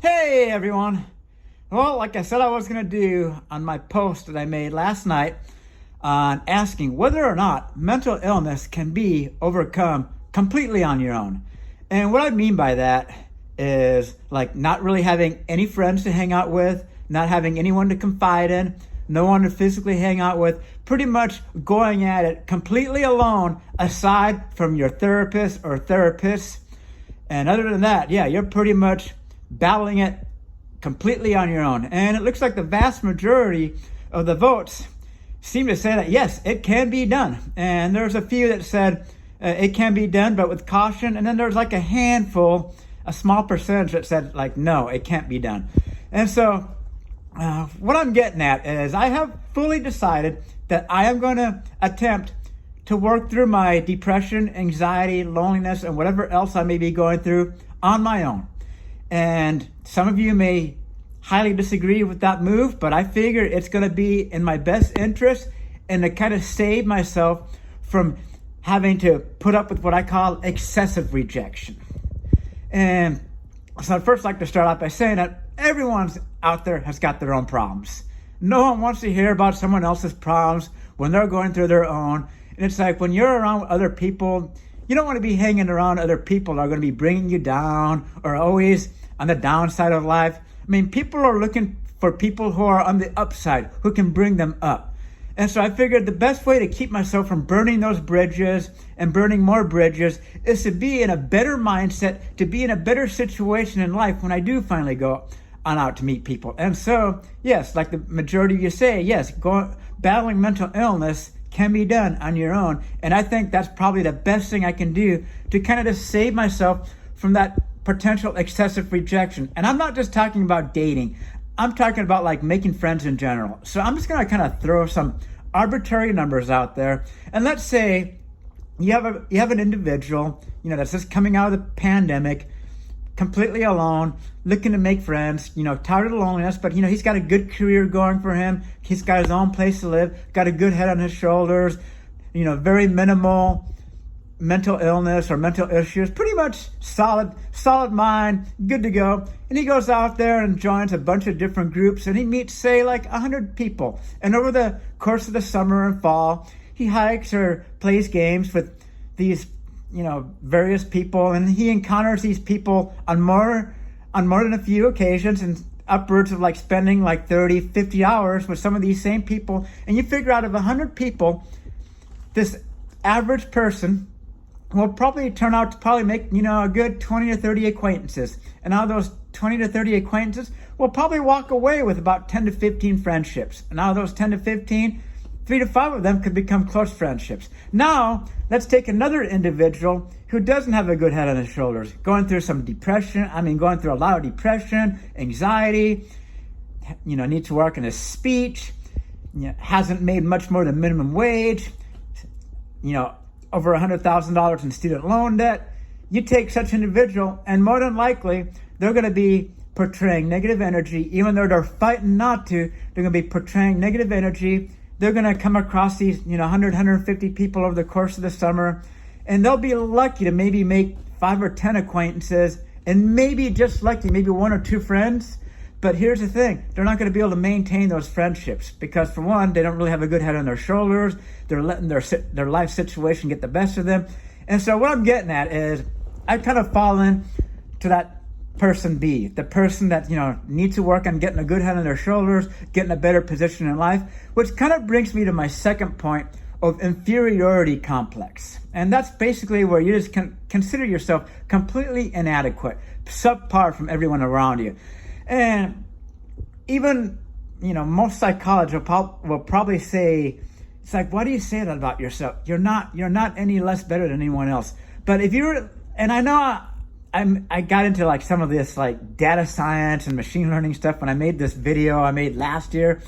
Hey everyone. Well, like I said I was going to do on my post that I made last night on asking whether or not mental illness can be overcome completely on your own. And what I mean by that is like not really having any friends to hang out with, not having anyone to confide in, no one to physically hang out with, pretty much going at it completely alone aside from your therapist or therapists. And other than that, yeah, you're pretty much battling it completely on your own. And it looks like the vast majority of the votes seem to say that, yes, it can be done. And there's a few that said it can be done, but with caution. And then there's like a handful, a small percentage that said like, no, it can't be done. And so what I'm getting at is I have fully decided that I am going to attempt to work through my depression, anxiety, loneliness, and whatever else I may be going through on my own. And some of you may highly disagree with that move, but I figure it's going to be in my best interest and to kind of save myself from having to put up with what I call excessive rejection. And so I'd first like to start out by saying that everyone's out there has got their own problems. No one wants to hear about someone else's problems when they're going through their own. And it's like when you're around other people, you don't want to be hanging around other people that are going to be bringing you down or always on the downside of life. I mean, people are looking for people who are on the upside, who can bring them up. And so I figured the best way to keep myself from burning those bridges and burning more bridges is to be in a better mindset, to be in a better situation in life when I do finally go on out to meet people. And so, yes, like the majority of you say, yes, battling mental illness can be done on your own. And I think that's probably the best thing I can do to kind of just save myself from that potential excessive rejection. And I'm not just talking about dating. I'm talking about like making friends in general. So I'm just going to kind of throw some arbitrary numbers out there. And let's say you have an individual, that's just coming out of the pandemic, completely alone, looking to make friends, tired of the loneliness, but he's got a good career going for him. He's got his own place to live, got a good head on his shoulders, very minimal mental illness or mental issues, pretty much solid mind, good to go. And he goes out there and joins a bunch of different groups and he meets, say, like 100 people. And over the course of the summer and fall, he hikes or plays games with these various people, and he encounters these people on more than a few occasions, and upwards of like spending like 30, 50 hours with some of these same people. And you figure out of 100 people, this average person will probably turn out to make, a good 20 to 30 acquaintances. And out of those 20 to 30 acquaintances, will probably walk away with about 10 to 15 friendships. And out of those 10 to 15, 3 to 5 of them could become close friendships. Now, let's take another individual who doesn't have a good head on his shoulders, going through a lot of depression, anxiety, needs to work on his speech, hasn't made much more than minimum wage, over $100,000 in student loan debt. You take such an individual, and more than likely, they're going to be portraying negative energy, even though they're fighting not to. They're going to be portraying negative energy. They're going to come across these, 100, 150 people over the course of the summer, and they'll be lucky to maybe make 5 or 10 acquaintances, and maybe just lucky, maybe 1 or 2 friends. But here's the thing, they're not going to be able to maintain those friendships because, for one, they don't really have a good head on their shoulders. They're letting their life situation get the best of them. And so what I'm getting at is I've kind of fallen to that person B, the person that, needs to work on getting a good head on their shoulders, getting a better position in life, which kind of brings me to my second point of inferiority complex. And that's basically where you just consider yourself completely inadequate, subpar from everyone around you. And even, most psychologists will probably say, it's like, why do you say that about yourself? You're not any less better than anyone else. But if you were, and I know I got into like some of this like data science and machine learning stuff when I made this video I made last year.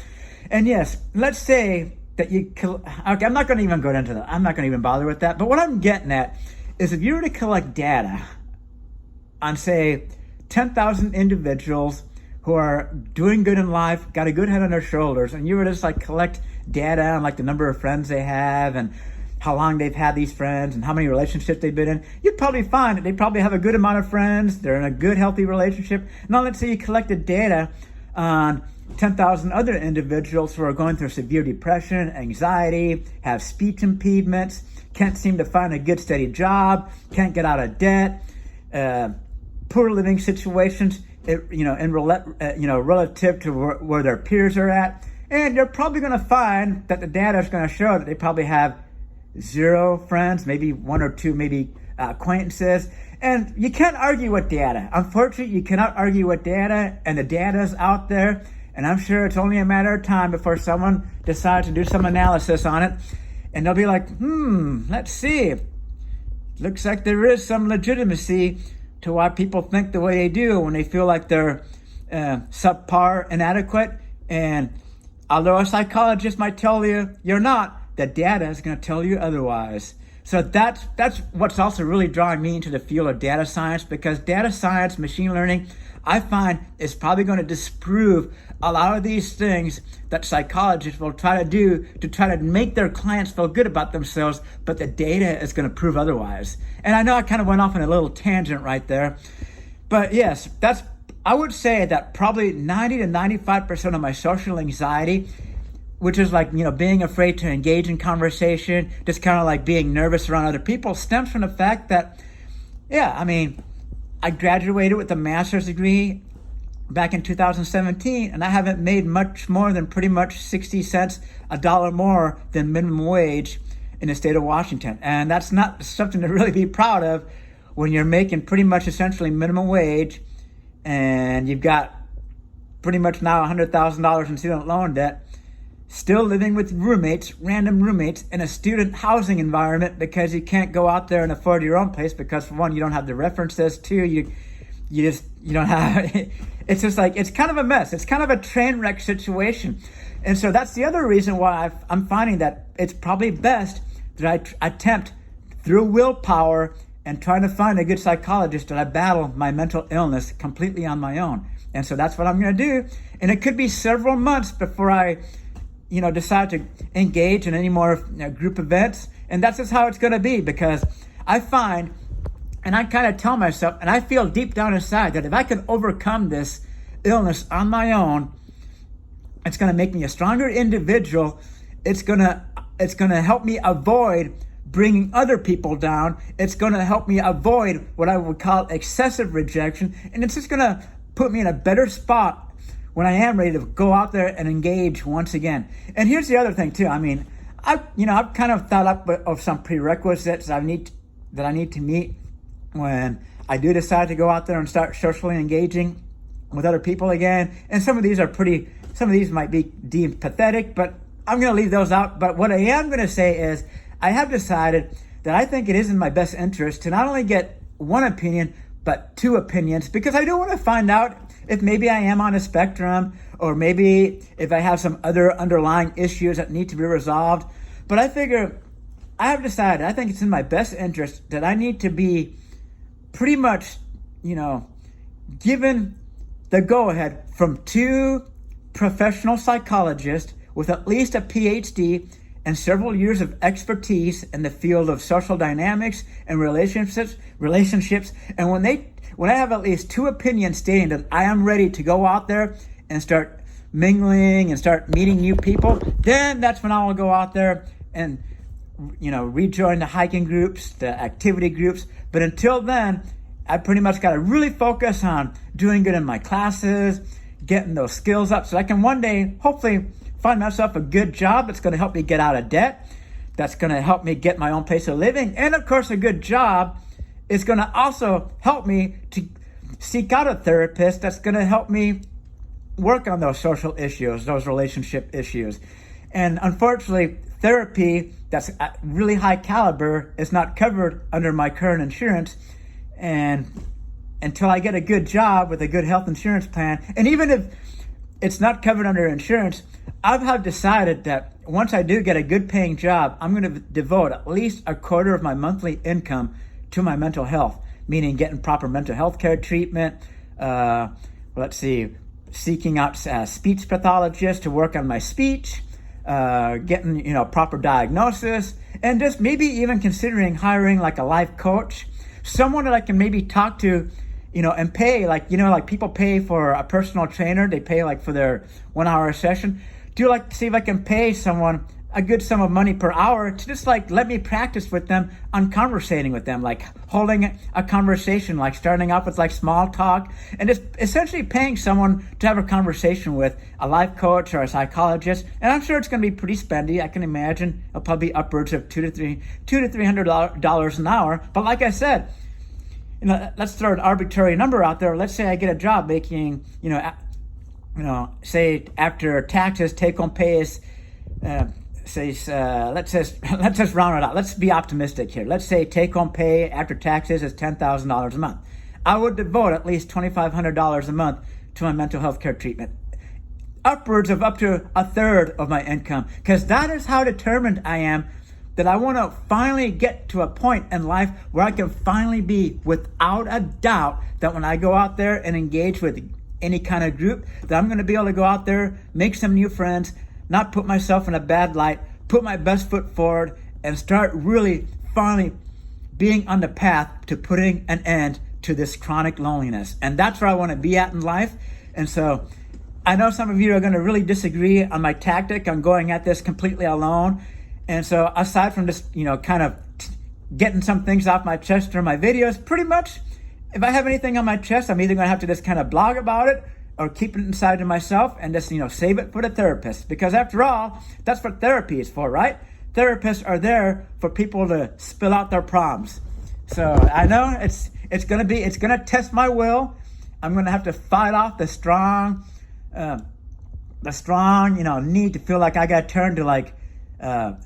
And yes, let's say that okay, I'm not going to even go into that. I'm not going to even bother with that. But what I'm getting at is if you were to collect data on, say, 10,000 individuals who are doing good in life, got a good head on their shoulders, and you were just like collect data on like the number of friends they have and how long they've had these friends and how many relationships they've been in, you'd probably find that they probably have a good amount of friends. They're in a good, healthy relationship. Now, let's say you collected data on 10,000 other individuals who are going through severe depression, anxiety, have speech impediments, can't seem to find a good, steady job, can't get out of debt, poor living situations, relative to where their peers are at. And you're probably going to find that the data is going to show that they probably have 0 friends, maybe 1 or 2, maybe acquaintances. And you can't argue with data. Unfortunately, you cannot argue with data, and the data is out there. And I'm sure it's only a matter of time before someone decides to do some analysis on it. And they'll be like, let's see. Looks like there is some legitimacy to why people think the way they do when they feel like they're subpar, inadequate. And although a psychologist might tell you you're not, the data is going to tell you otherwise. So that's what's also really drawing me into the field of data science, because data science, machine learning, I find is probably going to disprove a lot of these things that psychologists will try to do to try to make their clients feel good about themselves, but the data is going to prove otherwise. And I know I kind of went off on a little tangent right there, but yes, I would say that probably 90 to 95% of my social anxiety, which is like, being afraid to engage in conversation, just kind of like being nervous around other people, stems from the fact that, I graduated with a master's degree back in 2017, and I haven't made much more than pretty much 60 cents, $1 more than minimum wage in the state of Washington. And that's not something to really be proud of when you're making pretty much essentially minimum wage, and you've got pretty much now $100,000 in student loan debt, still living with random roommates in a student housing environment because you can't go out there and afford your own place because, for one, you don't have the references. 2, you don't have, it's just like, it's kind of a mess. It's kind of a train wreck situation. And so that's the other reason why I'm finding that it's probably best that I attempt through willpower and trying to find a good psychologist that I battle my mental illness completely on my own. And so that's what I'm going to do. And it could be several months before I decide to engage in any more group events. And that's just how it's going to be, because I find, and I kind of tell myself, and I feel deep down inside that if I can overcome this illness on my own, it's going to make me a stronger individual. It's going to help me avoid bringing other people down. It's going to help me avoid what I would call excessive rejection. And it's just going to put me in a better spot when I am ready to go out there and engage once again. And here's the other thing too. I've kind of thought up of some prerequisites that I need to meet when I do decide to go out there and start socially engaging with other people again. And some of these might be deemed pathetic, but I'm going to leave those out. But what I am going to say is I have decided that I think it is in my best interest to not only get one opinion, but 2 opinions, because I do want to find out if maybe I am on a spectrum, or maybe if I have some other underlying issues that need to be resolved. But I figure I have decided, I think it's in my best interest that I need to be pretty much, given the go-ahead from 2 professional psychologists with at least a PhD and several years of expertise in the field of social dynamics and relationships. And when I have at least 2 opinions stating that I am ready to go out there and start mingling and start meeting new people, then that's when I will go out there and, rejoin the hiking groups, the activity groups. But until then, I pretty much got to really focus on doing good in my classes, getting those skills up so I can one day hopefully find myself a good job that's going to help me get out of debt, that's going to help me get my own place of living. And of course, a good job is going to also help me to seek out a therapist that's going to help me work on those social issues, those relationship issues. And unfortunately, therapy that's at really high caliber is not covered under my current insurance. And until I get a good job with a good health insurance plan, and even if it's not covered under insurance, I have decided that once I do get a good paying job, I'm going to devote at least a quarter of my monthly income to my mental health, meaning getting proper mental health care treatment, seeking out speech pathologists to work on my speech, getting, proper diagnosis, and just maybe even considering hiring like a life coach, someone that I can maybe talk to, and pay, like people pay for a personal trainer. They pay like for their 1 hour session. Do like see if I can pay someone a good sum of money per hour to just like let me practice with them on conversating with them, like holding a conversation, like starting off with like small talk, and just essentially paying someone to have a conversation with, a life coach or a psychologist. And I'm sure it's going to be pretty spendy. I can imagine it'll probably be upwards of $200 to $300 an hour. But like I said, let's throw an arbitrary number out there. Let's say I get a job making, say after taxes, take-home pay is, let's just round it out. Let's be optimistic here. Let's say take-home pay after taxes is $10,000 a month. I would devote at least $2,500 a month to my mental health care treatment, upwards of up to a third of my income, because that is how determined I am that I want to finally get to a point in life where I can finally be, without a doubt, that when I go out there and engage with any kind of group, that I'm going to be able to go out there, make some new friends, not put myself in a bad light, put my best foot forward, and start really finally being on the path to putting an end to this chronic loneliness. And that's where I want to be at in life. And so I know some of you are going to really disagree on my tactic on going at this completely alone. And so aside from just, kind of getting some things off my chest through my videos, pretty much, if I have anything on my chest, I'm either going to have to just kind of blog about it or keep it inside to myself and just, save it for the therapist. Because after all, that's what therapy is for, right? Therapists are there for people to spill out their problems. So I know it's going to test my will. I'm going to have to fight off the strong, need to feel like I got turned to like,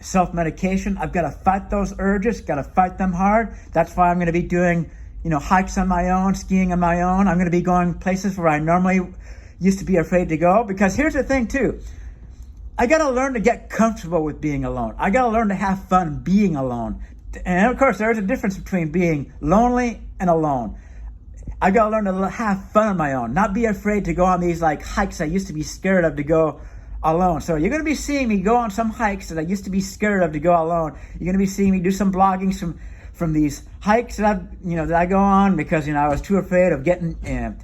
self-medication. I've got to fight those urges, got to fight them hard. That's why I'm going to be doing, hikes on my own, skiing on my own. I'm going to be going places where I normally used to be afraid to go. Because here's the thing too, I got to learn to get comfortable with being alone. I got to learn to have fun being alone. And of course, there's a difference between being lonely and alone. I got to learn to have fun on my own, not be afraid to go on these like hikes I used to be scared of to go alone. So you're going to be seeing me go on some hikes that I used to be scared of to go alone. You're going to be seeing me do some blogging from these hikes that I go on because I was too afraid of getting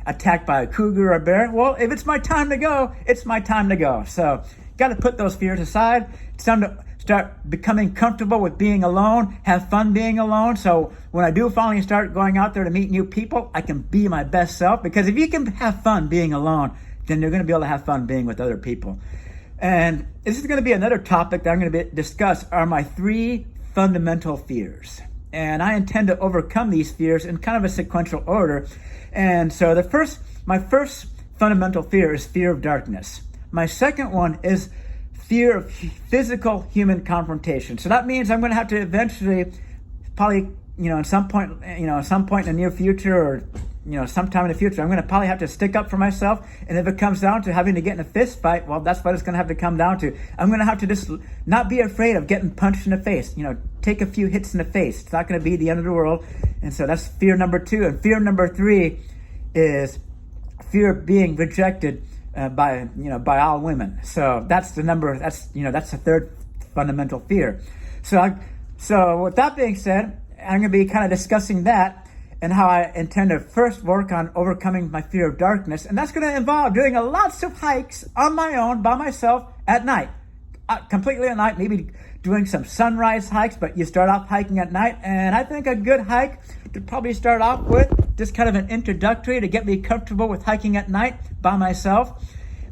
attacked by a cougar or a bear. Well, if it's my time to go, it's my time to go. So got to put those fears aside. It's time to start becoming comfortable with being alone, have fun being alone. So when I do finally start going out there to meet new people, I can be my best self. Because if you can have fun being alone, then you're going to be able to have fun being with other people. And this is going to be another topic that I'm going to discuss are my 3 fundamental fears. And I intend to overcome these fears in kind of a sequential order. And so my first fundamental fear is fear of darkness. My second one is fear of physical human confrontation. So that means I'm going to have to eventually, probably, at some point in the near future or sometime in the future, I'm going to probably have to stick up for myself. And if it comes down to having to get in a fist fight, well, that's what it's going to have to come down to. I'm going to have to just not be afraid of getting punched in the face, take a few hits in the face. It's not going to be the end of the world. And so that's fear number 2. And fear number 3 is fear of being rejected by all women. So that's the third fundamental fear. So with that being said, I'm going to be kind of discussing that and how I intend to first work on overcoming my fear of darkness. And that's going to involve doing lots of hikes on my own, by myself, at night. Completely at night, maybe doing some sunrise hikes, but you start off hiking at night. And I think a good hike to probably start off with, just kind of an introductory to get me comfortable with hiking at night by myself,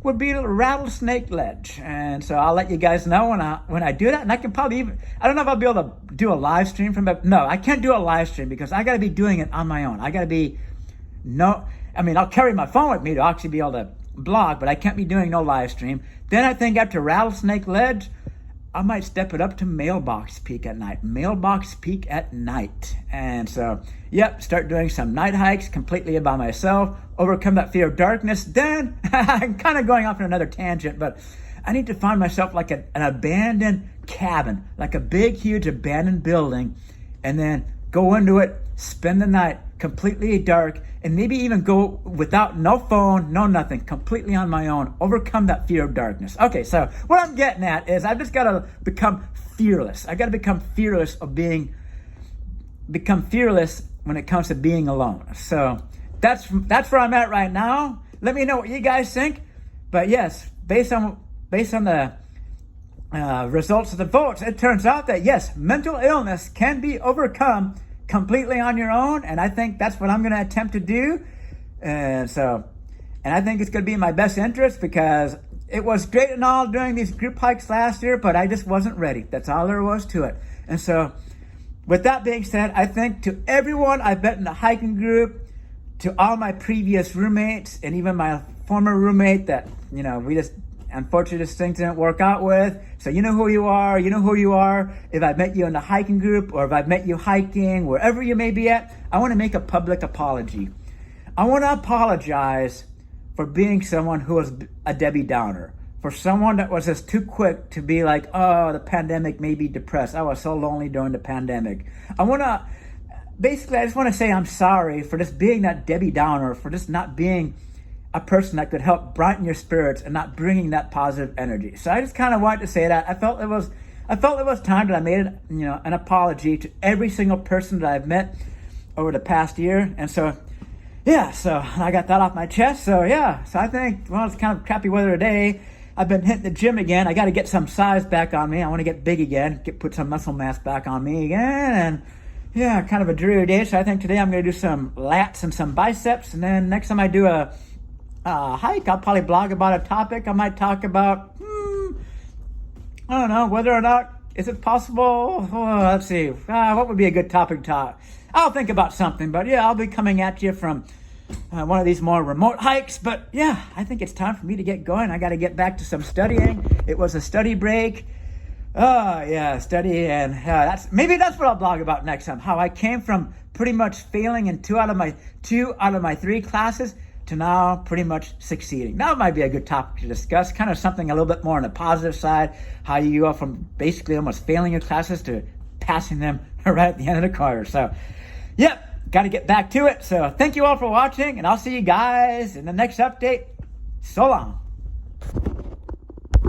would be the Rattlesnake Ledge. And so I'll let you guys know when I do that. And I can probably I don't know if I'll be able to do a live stream from it. No, I can't do a live stream because I got to be doing it on my own. I'll carry my phone with me to actually be able to blog, but I can't be doing no live stream. Then I think after Rattlesnake Ledge, I might step it up to Mailbox Peak at night. Mailbox Peak at night. And so, start doing some night hikes completely by myself, overcome that fear of darkness. Then, I'm kind of going off on another tangent, but I need to find myself like an abandoned cabin, like a big, huge abandoned building, and then go into it, spend the night, completely dark, and maybe even go without no phone, no nothing, completely on my own, overcome that fear of darkness. Okay, so what I'm getting at is I've just got to become fearless. I got to become fearless when it comes to being alone. So that's where I'm at right now. Let me know what you guys think. But yes, based on the results of the votes, it turns out that yes, mental illness can be overcome completely on your own, and I think that's what I'm going to attempt to do. And I think it's going to be in my best interest, because it was great and all doing these group hikes last year, but I just wasn't ready. That's all there was to it. And so with that being said, I think to everyone I've met in the hiking group, to all my previous roommates, and even my former roommate that, we just, unfortunately, this thing didn't work out with. So you know who you are. You know who you are. If I've met you in the hiking group, or if I've met you hiking, wherever you may be at, I want to make a public apology. I want to apologize for being someone who was a Debbie Downer, for someone that was just too quick to be like, oh, the pandemic made me depressed. I was so lonely during the pandemic. I just want to say I'm sorry for just being that Debbie Downer, for just not being a person that could help brighten your spirits and not bringing that positive energy. So I just kind of wanted to say that. I felt it was time that I made it, an apology to every single person that I've met over the past year. And so, yeah, so I got that off my chest. So yeah, so I think, well, it's kind of crappy weather today. I've been hitting the gym again. I got to get some size back on me. I want to get big again, put some muscle mass back on me again. And yeah, kind of a dreary day. So I think today I'm going to do some lats and some biceps. And then next time I do a hike, I'll probably blog about a topic. I might talk about, I don't know, whether or not, is it possible? Oh, let's see. What would be a good topic to talk? I'll think about something. But yeah, I'll be coming at you from one of these more remote hikes. But yeah, I think it's time for me to get going. I got to get back to some studying. It was a study break. Oh yeah, study, and that's what I'll blog about next time. How I came from pretty much failing in two out of my 3 classes to now pretty much succeeding. That might be a good topic to discuss. Kind of something a little bit more on the positive side. How you go from basically almost failing your classes to passing them right at the end of the quarter. So, yep, got to get back to it. So thank you all for watching, and I'll see you guys in the next update. So long.